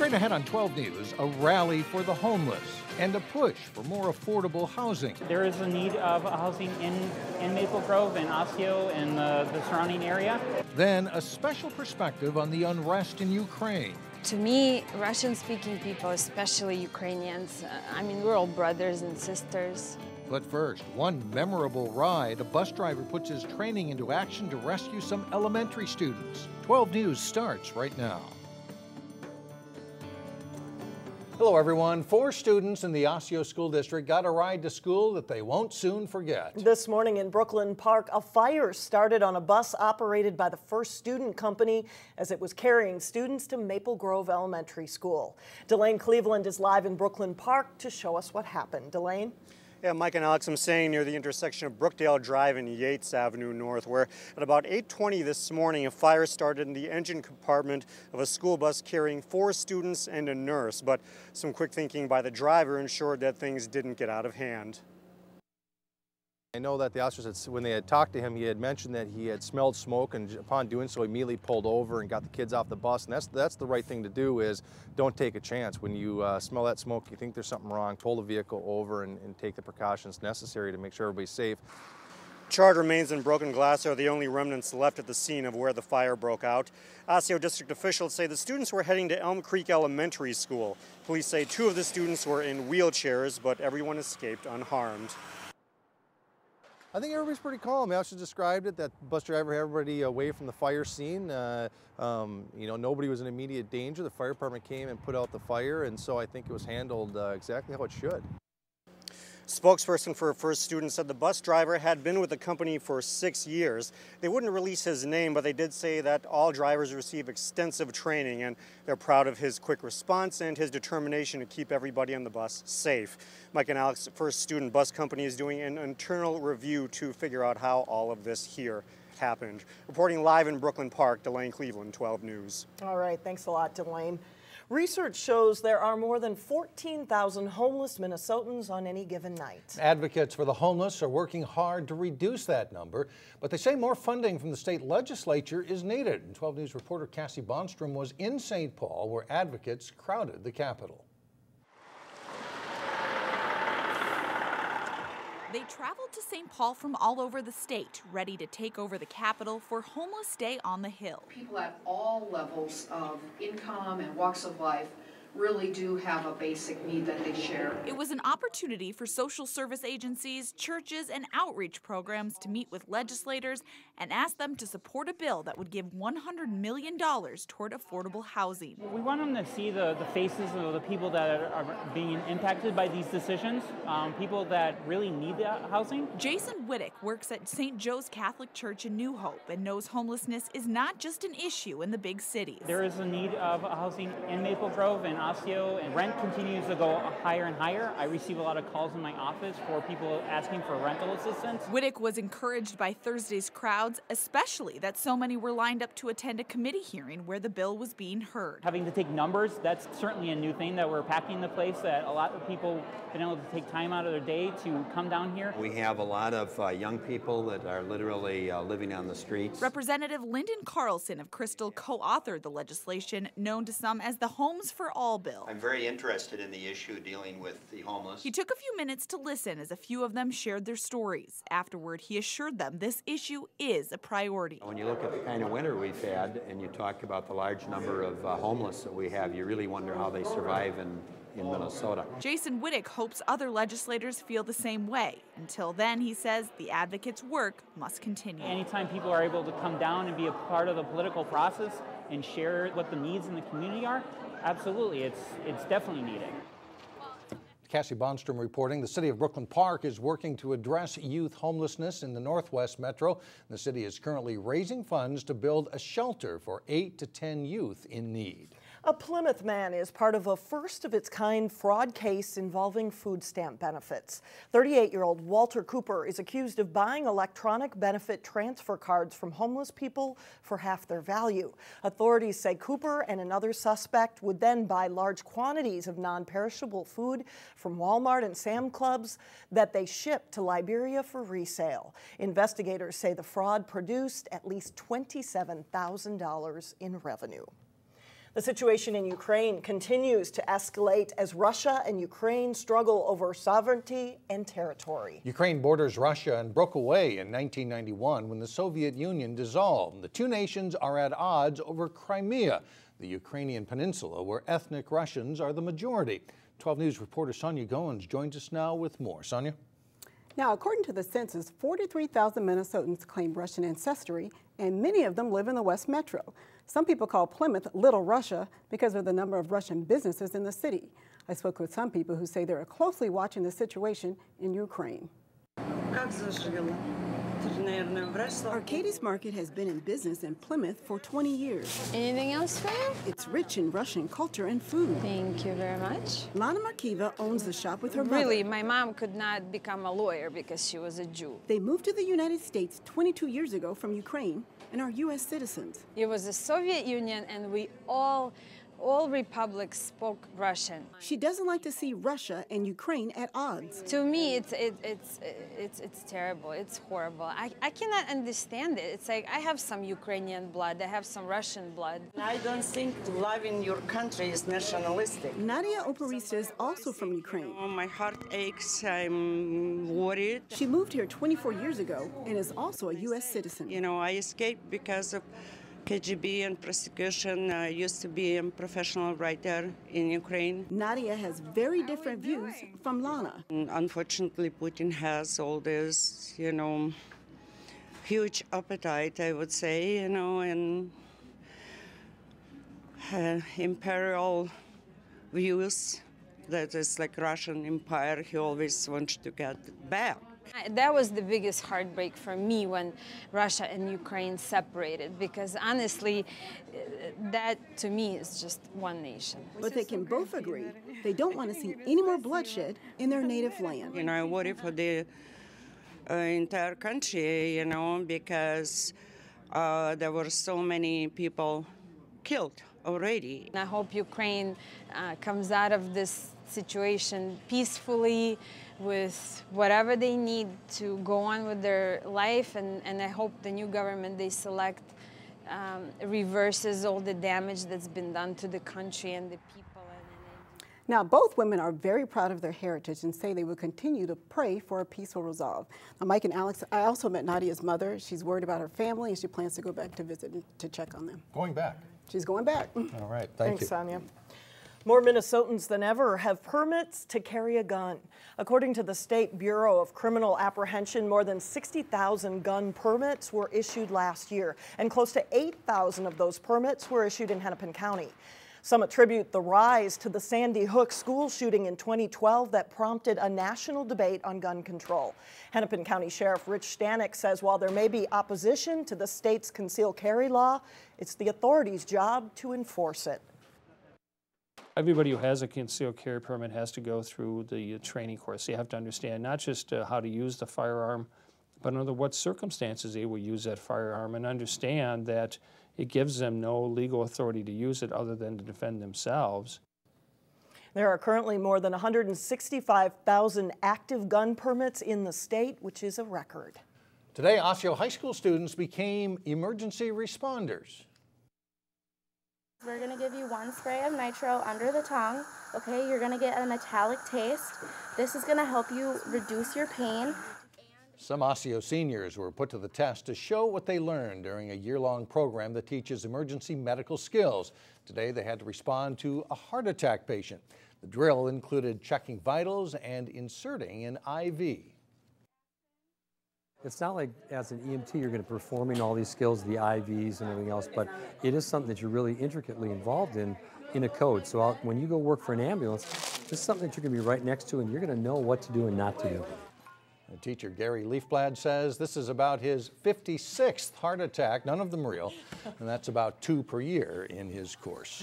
Straight ahead on 12 News, a rally for the homeless and a push for more affordable housing. There is a need of housing in Maple Grove and Osseo and the surrounding area. Then a special perspective on the unrest in Ukraine. To me, Russian-speaking people, especially Ukrainians, we're all brothers and sisters. But first, one memorable ride. A bus driver puts his training into action to rescue some elementary students. 12 News starts right now. Hello, everyone. 4 students in the Osseo School District got a ride to school that they won't soon forget. This morning in Brooklyn Park, a fire started on a bus operated by the First Student Company as it was carrying students to Maple Grove Elementary School. Delane Cleveland is live in Brooklyn Park to show us what happened. Delane? Yeah, Mike and Alex, I'm staying near the intersection of Brookdale Drive and Yates Avenue North, where at about 8:20 this morning, a fire started in the engine compartment of a school bus carrying 4 students and a nurse. But some quick thinking by the driver ensured that things didn't get out of hand. I know that the officers, when they had talked to him, he had mentioned that he had smelled smoke, and upon doing so, he immediately pulled over and got the kids off the bus. And that's the right thing to do, is don't take a chance. When you smell that smoke, you think there's something wrong, pull the vehicle over and take the precautions necessary to make sure everybody's safe. Charred remains and broken glass are the only remnants left at the scene of where the fire broke out. Osseo District officials say the students were heading to Elm Creek Elementary School. Police say 2 of the students were in wheelchairs, but everyone escaped unharmed. I think everybody's pretty calm. The officer described it, that bus driver had everybody away from the fire scene. Nobody was in immediate danger. The fire department came and put out the fire, and so I think it was handled exactly how it should. Spokesperson for First Student said the bus driver had been with the company for 6 years. They wouldn't release his name, but they did say that all drivers receive extensive training, and they're proud of his quick response and his determination to keep everybody on the bus safe. Mike and Alex, First Student Bus Company is doing an internal review to figure out how all of this here happened. Reporting live in Brooklyn Park, Delane Cleveland, 12 News. All right, thanks a lot, Delane. Research shows there are more than 14,000 homeless Minnesotans on any given night. Advocates for the homeless are working hard to reduce that number, but they say more funding from the state legislature is needed. And 12 News reporter Cassie Bonstrom was in St. Paul, where advocates crowded the Capitol. They traveled to St. Paul from all over the state, ready to take over the Capitol for Homeless Day on the Hill. People at all levels of income and walks of life really do have a basic need that they share. It was an opportunity for social service agencies, churches, and outreach programs to meet with legislators and ask them to support a bill that would give $100 million toward affordable housing. We want them to see the faces of the people that are being impacted by these decisions, people that really need the housing. Jason Whittick works at St. Joe's Catholic Church in New Hope and knows homelessness is not just an issue in the big cities. There is a need of housing in Maple Grove and Osseo, and rent continues to go higher and higher. I receive a lot of calls in my office for people asking for rental assistance. Whittick was encouraged by Thursday's crowds, especially that so many were lined up to attend a committee hearing where the bill was being heard. Having to take numbers, that's certainly a new thing that we're packing the place, that a lot of people have been able to take time out of their day to come down here. We have a lot of young people that are literally living on the streets. Representative Lyndon Carlson of Crystal co-authored the legislation known to some as the Homes for All bill. I'm very interested in the issue dealing with the homeless. He took a few minutes to listen as a few of them shared their stories. Afterward, he assured them this issue is a priority. When you look at the kind of winter we've had and you talk about the large number of homeless that we have, you really wonder how they survive in Minnesota. Jason Whittick hopes other legislators feel the same way. Until then, he says the advocates' work must continue. Anytime people are able to come down and be a part of the political process and share what the needs in the community are, absolutely, it's definitely needed. Cassie Bonstrom reporting. The city of Brooklyn Park is working to address youth homelessness in the Northwest Metro. The city is currently raising funds to build a shelter for 8 to 10 youth in need. A Plymouth man is part of a first-of-its-kind fraud case involving food stamp benefits. 38-year-old Walter Cooper is accused of buying electronic benefit transfer cards from homeless people for half their value. Authorities say Cooper and another suspect would then buy large quantities of non-perishable food from Walmart and Sam's Clubs that they shipped to Liberia for resale. Investigators say the fraud produced at least $27,000 in revenue. The situation in Ukraine continues to escalate as Russia and Ukraine struggle over sovereignty and territory. Ukraine borders Russia and broke away in 1991 when the Soviet Union dissolved. The two nations are at odds over Crimea, the Ukrainian peninsula where ethnic Russians are the majority. 12 News reporter Sonia Goins joins us now with more. Sonia? Now, according to the census, 43,000 Minnesotans claim Russian ancestry, and many of them live in the West Metro. Some people call Plymouth Little Russia because of the number of Russian businesses in the city. I spoke with some people who say they are closely watching the situation in Ukraine. Arkady's Market has been in business in Plymouth for 20 years. Anything else for you? It's rich in Russian culture and food. Thank you very much. Lana Markieva owns the shop with her brother. Really, my mom could not become a lawyer because she was a Jew. They moved to the United States 22 years ago from Ukraine and are U.S. citizens. It was the Soviet Union, and we all republics spoke Russian. She doesn't like to see Russia and Ukraine at odds. To me, it's terrible. It's horrible. I cannot understand it. It's like I have some Ukrainian blood. I have some Russian blood. I don't think loving your country is nationalistic. Nadia Oporista is also from Ukraine. Oh, my heart aches. I'm worried. She moved here 24 years ago and is also a U.S. citizen. You know, I escaped because of KGB and prosecution. I used to be a professional writer in Ukraine. Nadia has very different views from Lana. Unfortunately, Putin has all this, you know, huge appetite, I would say, you know, and imperial views. That is like Russian empire. He always wants to get back. That was the biggest heartbreak for me when Russia and Ukraine separated, because honestly, that to me is just one nation. But they can both agree they don't want to see any more bloodshed in their native land. You know, I worry for the entire country, you know, because there were so many people killed already. I hope Ukraine comes out of this situation peacefully, with whatever they need to go on with their life, and I hope the new government they select reverses all the damage that's been done to the country and the people. Now, both women are very proud of their heritage and say they will continue to pray for a peaceful resolve. Now, Mike and Alex, I also met Nadia's mother. She's worried about her family, and she plans to go back to visit and to check on them. Going back? She's going back. All right, thank you. Thanks, Sonia. More Minnesotans than ever have permits to carry a gun. According to the State Bureau of Criminal Apprehension, more than 60,000 gun permits were issued last year, and close to 8,000 of those permits were issued in Hennepin County. Some attribute the rise to the Sandy Hook school shooting in 2012 that prompted a national debate on gun control. Hennepin County Sheriff Rich Stanek says while there may be opposition to the state's concealed carry law, it's the authorities' job to enforce it. Everybody who has a concealed carry permit has to go through the training course. You have to understand not just how to use the firearm, but under what circumstances they will use that firearm, and understand that it gives them no legal authority to use it other than to defend themselves. There are currently more than 165,000 active gun permits in the state, which is a record. Today, Osseo High School students became emergency responders. We're going to give you 1 spray of nitro under the tongue. Okay, you're going to get a metallic taste. This is going to help you reduce your pain. Some Osseo seniors were put to the test to show what they learned during a year-long program that teaches emergency medical skills. Today, they had to respond to a heart attack patient. The drill included checking vitals and inserting an IV. It's not like as an EMT you're going to be performing all these skills, the IVs and everything else, but it is something that you're really intricately involved in a code. So when you go work for an ambulance, this is something that you're going to be right next to, and you're going to know what to do and not to do. And teacher Gary Leafblad says this is about his 56th heart attack, none of them real, and that's about 2 per year in his course.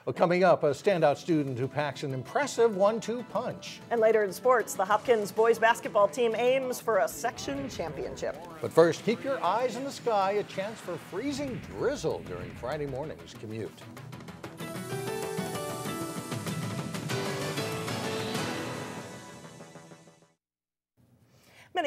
Well, coming up, a standout student who packs an impressive 1-2 punch. And later in sports, the Hopkins boys basketball team aims for a section championship. But first, keep your eyes in the sky, a chance for freezing drizzle during Friday morning's commute.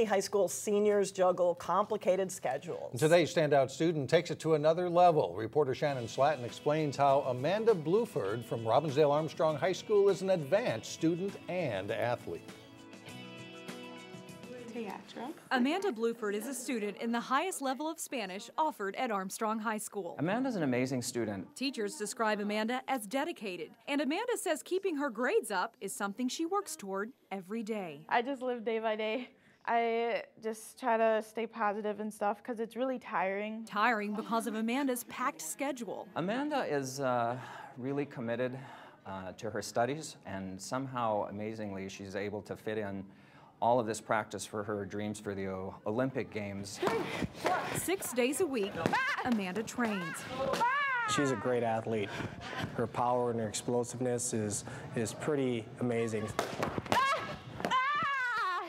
many high school seniors juggle complicated schedules. Today's standout student takes it to another level. Reporter Shannon Slatton explains how Amanda Bluford from Robbinsdale Armstrong High School is an advanced student and athlete. Amanda Bluford is a student in the highest level of Spanish offered at Armstrong High School. Amanda's an amazing student. Teachers describe Amanda as dedicated, and Amanda says keeping her grades up is something she works toward every day. I just live day by day. I just try to stay positive and stuff because it's really tiring. Tiring because of Amanda's packed schedule. Amanda is really committed to her studies, and somehow, amazingly, she's able to fit in all of this practice for her dreams for the Olympic Games. 6 days a week, Amanda trains. She's a great athlete. Her power and her explosiveness is pretty amazing.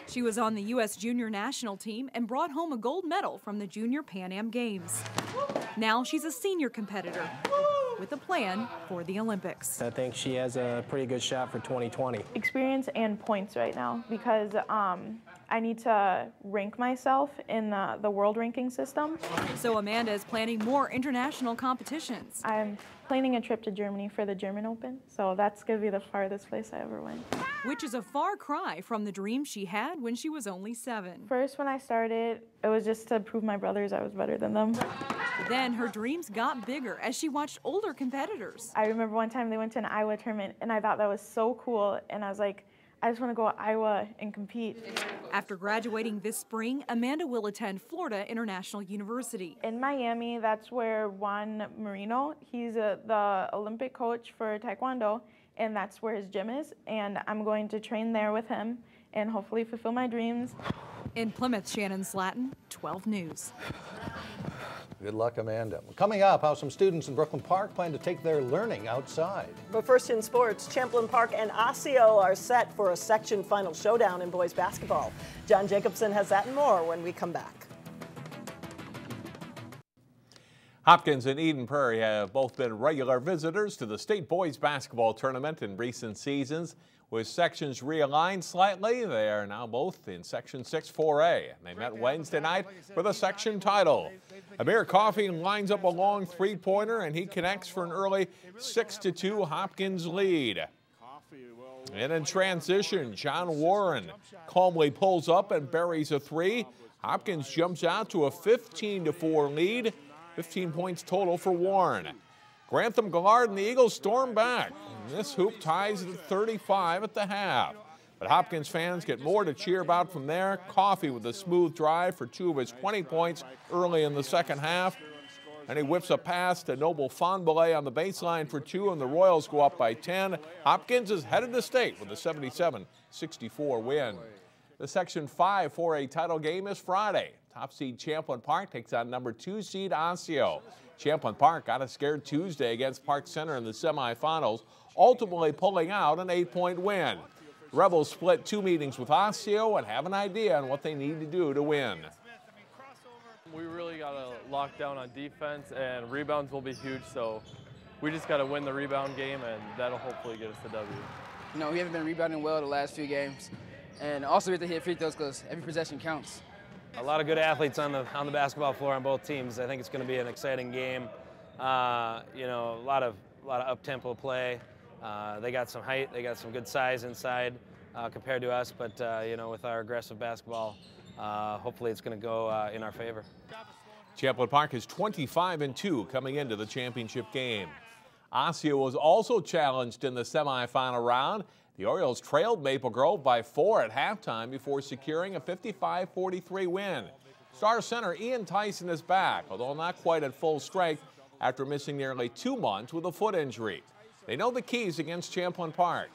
She was on the U.S. Junior National Team and brought home a gold medal from the Junior Pan Am Games. Now she's a senior competitor with a plan for the Olympics. I think she has a pretty good shot for 2020. Experience and points right now because I need to rank myself in the world ranking system. So Amanda is planning more international competitions. I'm planning a trip to Germany for the German Open, so that's going to be the farthest place I ever went. Which is a far cry from the dream she had when she was only 7. First, when I started, it was just to prove my brothers I was better than them. Then her dreams got bigger as she watched older competitors. I remember one time they went to an Iowa tournament, and I thought that was so cool, and I was like, I just want to go to Iowa and compete. After graduating this spring, Amanda will attend Florida International University. In Miami, that's where Juan Marino, he's the Olympic coach for Taekwondo, and that's where his gym is, and I'm going to train there with him and hopefully fulfill my dreams. In Plymouth, Shannon Slatton, 12 News. Good luck, Amanda. Coming up, how some students in Brooklyn Park plan to take their learning outside. But first in sports, Champlin Park and Osseo are set for a section final showdown in boys basketball. John Jacobson has that and more when we come back. Hopkins and Eden Prairie have both been regular visitors to the state boys basketball tournament in recent seasons. With sections realigned slightly, they are now both in Section 6 4A. They met Wednesday night for the section title. Amir Coffey lines up a long three-pointer, and he connects for an early 6-2 Hopkins lead. And in transition, John Warren calmly pulls up and buries a three. Hopkins jumps out to a 15-4 lead, 15 points total for Warren. Grantham Gallard and the Eagles storm back. This hoop ties at 35 at the half. But Hopkins fans get more to cheer about from there. Coffey with a smooth drive for 2 of his 20 points early in the second half. And he whips a pass to Noble Fonbele on the baseline for 2, and the Royals go up by 10. Hopkins is headed to state with a 77-64 win. The Section 5 4A title game is Friday. Top seed Champlin Park takes on number 2 seed Osseo. Champlin Park got a scared Tuesday against Park Center in the semifinals, ultimately pulling out an 8-point win. Rebels split 2 meetings with Osseo and have an idea on what they need to do to win. We really got to lock down on defense, and rebounds will be huge, so we just got to win the rebound game, and that'll hopefully get us the W. You know, we haven't been rebounding well the last few games, and also we have to hit free throws because every possession counts. A lot of good athletes on the basketball floor on both teams. I think it's going to be an exciting game. You know, a lot of up-tempo play. They got some height, they got some good size inside compared to us, but you know, with our aggressive basketball, hopefully it's going to go in our favor. Champlin Park is 25-2 coming into the championship game. Osseo was also challenged in the semifinal round. The Orioles trailed Maple Grove by 4 at halftime before securing a 55-43 win. Star center Ian Tyson is back, although not quite at full strength after missing nearly 2 months with a foot injury. They know the keys against Champlin Park.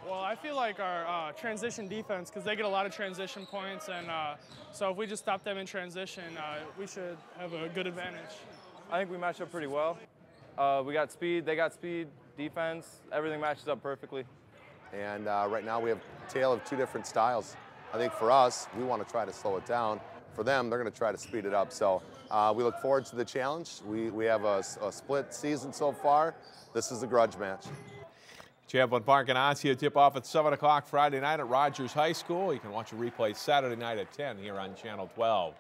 Well, I feel like our transition defense, because they get a lot of transition points, and so if we just stop them in transition, we should have a good advantage. I think we match up pretty well. We got speed, they got speed, defense, everything matches up perfectly. And right now we have a tale of 2 different styles. I think for us, we want to try to slow it down. For them, they're going to try to speed it up. So we look forward to the challenge. We have a split season so far. This is a grudge match. Champlin Park and Osseo tip off at 7 o'clock Friday night at Rogers High School. You can watch a replay Saturday night at 10 here on Channel 12.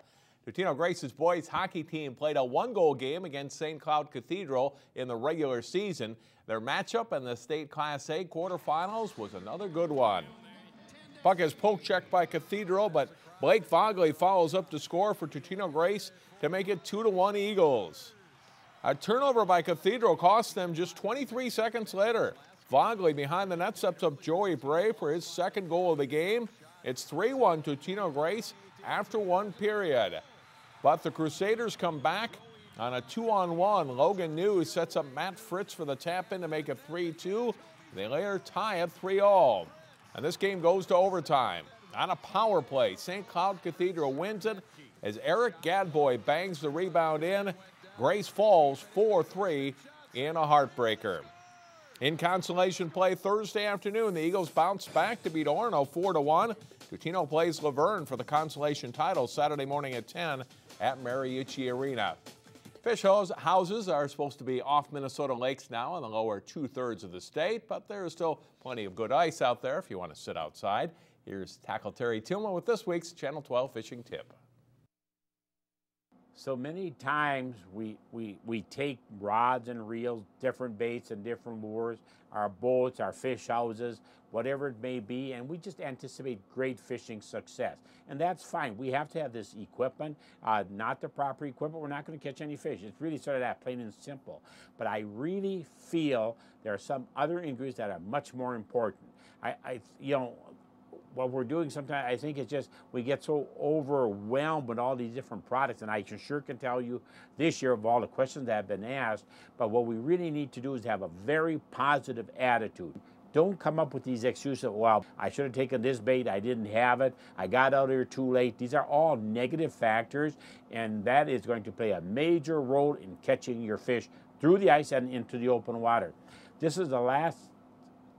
Totino-Grace's boys hockey team played a one-goal game against St. Cloud Cathedral in the regular season. Their matchup in the state Class A quarterfinals was another good one. Puck is poke checked by Cathedral, but Blake Vogley follows up to score for Totino-Grace to make it 2-1 Eagles. A turnover by Cathedral cost them just 23 seconds later. Vogley behind the net sets up Joey Bray for his second goal of the game. It's 3-1 Totino-Grace after one period. But the Crusaders come back on a 2-on-1. Logan News sets up Matt Fritz for the tap-in to make it 3-2. They later tie at 3-all. And this game goes to overtime. On a power play, St. Cloud Cathedral wins it as Eric Gadboy bangs the rebound in. Grace falls 4-3 in a heartbreaker. In consolation play Thursday afternoon, the Eagles bounce back to beat Orono 4-1. Totino plays Laverne for the consolation title Saturday morning at 10 at Mariucci Arena. Fish houses are supposed to be off Minnesota lakes now in the lower 2/3 of the state, but there is still plenty of good ice out there if you want to sit outside. Here's Tackle Terry Tuma with this week's Channel 12 fishing tip. So many times we take rods and reels, different baits and different lures, our boats, our fish houses, whatever it may be, and we just anticipate great fishing success. And that's fine. We have to have this equipment, not the proper equipment. We're not going to catch any fish. It's really sort of that plain and simple. But I really feel there are some other ingredients that are much more important. What we're doing sometimes, I think it's just we get so overwhelmed with all these different products, and I sure can tell you this year of all the questions that have been asked, but what we really need to do is have a very positive attitude. Don't come up with these excuses, well, I should have taken this bait, I didn't have it, I got out here too late. These are all negative factors, and that is going to play a major role in catching your fish through the ice and into the open water. This is the last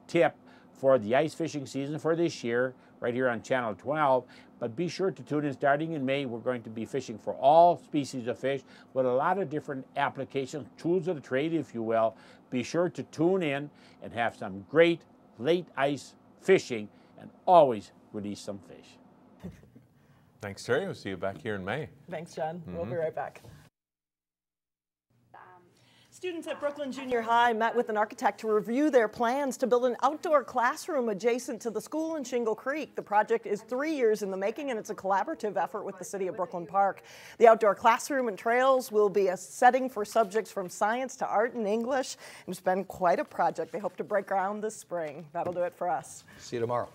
tip for the ice fishing season for this year, right here on Channel 12. But be sure to tune in starting in May. We're going to be fishing for all species of fish with a lot of different applications, tools of the trade, if you will. Be sure to tune in and have some great late ice fishing and always release some fish. Thanks, Terry. We'll see you back here in May. Thanks, John. We'll be right back. Students at Brooklyn Junior High met with an architect to review their plans to build an outdoor classroom adjacent to the school in Shingle Creek. The project is 3 years in the making, and it's a collaborative effort with the City of Brooklyn Park. The outdoor classroom and trails will be a setting for subjects from science to art and English. It's been quite a project. They hope to break ground this spring. That'll do it for us. See you tomorrow.